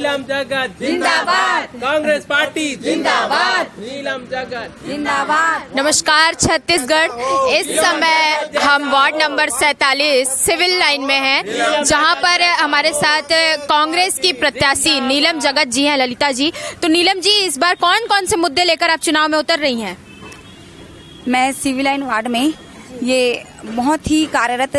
नीलम जगत जिंदाबाद, कांग्रेस पार्टी जिंदाबाद, नीलम जगत जिंदाबाद। नमस्कार छत्तीसगढ़। इस समय हम वार्ड नंबर 47 सिविल लाइन में हैं, जहां पर हमारे साथ कांग्रेस की प्रत्याशी नीलम जगत जी हैं, ललिता जी। तो नीलम जी, इस बार कौन कौन से मुद्दे लेकर आप चुनाव में उतर रही हैं? मैं सिविल लाइन वार्ड में, ये बहुत ही कार्यरत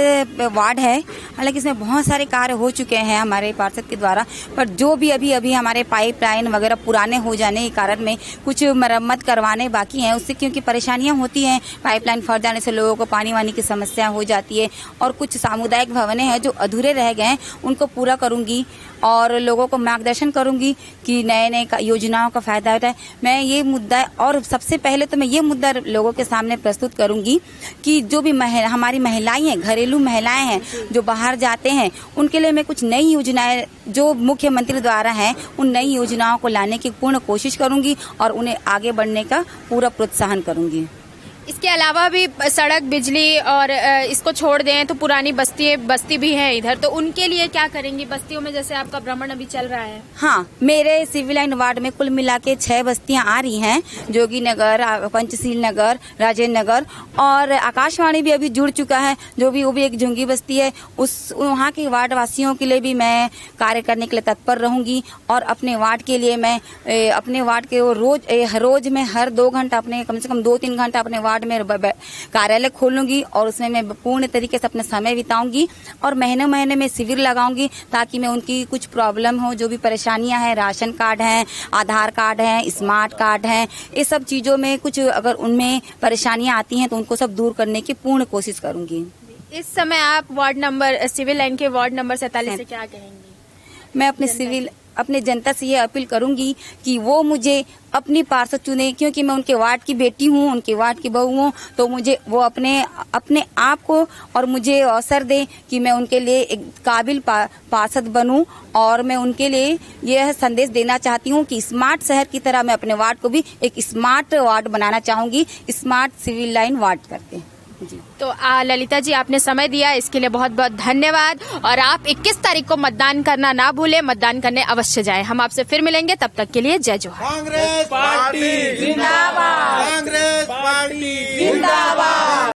वार्ड है। हालांकि इसमें बहुत सारे कार्य हो चुके हैं हमारे पार्षद के द्वारा, पर जो भी अभी हमारे पाइपलाइन वगैरह पुराने हो जाने के कारण में कुछ मरम्मत करवाने बाकी हैं, उससे क्योंकि परेशानियां होती हैं। पाइपलाइन फट जाने से लोगों को पानी वानी की समस्या हो जाती है, और कुछ सामुदायिक भवनें हैं जो अधूरे रह गए हैं, उनको पूरा करूंगी और लोगों को मार्गदर्शन करूंगी कि नए नए योजनाओं का फायदा होता है। मैं ये मुद्दा, और सबसे पहले तो मैं ये मुद्दा लोगों के सामने प्रस्तुत करूंगी कि जो भी हमारी महिलाएं हैं, घरेलू महिलाएं हैं जो बाहर जाते हैं, उनके लिए मैं कुछ नई योजनाएं जो मुख्यमंत्री द्वारा हैं, उन नई योजनाओं को लाने की पूर्ण कोशिश करूंगी और उन्हें आगे बढ़ने का पूरा प्रोत्साहन करूंगी। इसके अलावा भी सड़क, बिजली और इसको छोड़ दें तो पुरानी बस्ती भी है इधर, तो उनके लिए क्या करेंगी? बस्तियों में जैसे आपका भ्रमण अभी चल रहा है। हाँ, मेरे सिविल लाइन वार्ड में कुल मिला के 6 बस्तियां आ रही हैं, जोगी नगर, पंचशील नगर, राजेंद्र नगर, और आकाशवाणी भी अभी जुड़ चुका है, जो भी वो भी एक झुंगी बस्ती है। वहाँ के वार्ड वासियों के लिए भी मैं कार्य करने के लिए तत्पर रहूंगी, और अपने वार्ड के लिए मैं अपने वार्ड के रोज में हर 2 घंटा, अपने कम से कम 2-3 घंटा अपने वार्ड में कार्यालय खोलूंगी, और उसमें मैं पूर्ण तरीके से अपना समय बिताऊंगी, और महीने महीने में शिविर लगाऊंगी, ताकि मैं उनकी कुछ प्रॉब्लम हो, जो भी परेशानियां हैं, राशन कार्ड हैं, आधार कार्ड हैं, स्मार्ट कार्ड हैं, ये सब चीजों में कुछ अगर उनमें परेशानियां आती हैं तो उनको सब दूर करने की पूर्ण कोशिश करूंगी। इस समय आप सिविल लाइन के वार्ड नंबर 47 से क्या कहेंगी? मैं अपने जनता से ये अपील करूंगी कि वो मुझे अपनी पार्षद चुने, क्योंकि मैं उनके वार्ड की बेटी हूँ, उनके वार्ड की बहू हूँ, तो मुझे वो अपने आप को और मुझे अवसर दे कि मैं उनके लिए एक काबिल पार्षद बनूं। और मैं उनके लिए यह संदेश देना चाहती हूँ कि स्मार्ट शहर की तरह मैं अपने वार्ड को भी एक स्मार्ट वार्ड बनाना चाहूंगी, स्मार्ट सिविल लाइन वार्ड करके। जी। तो ललिता जी, आपने समय दिया, इसके लिए बहुत बहुत धन्यवाद। और आप 21 तारीख को मतदान करना ना भूलें, मतदान करने अवश्य जाएं। हम आपसे फिर मिलेंगे, तब तक के लिए जय जोहार। कांग्रेस पार्टी जिंदाबाद, कांग्रेस पार्टी जिंदाबाद।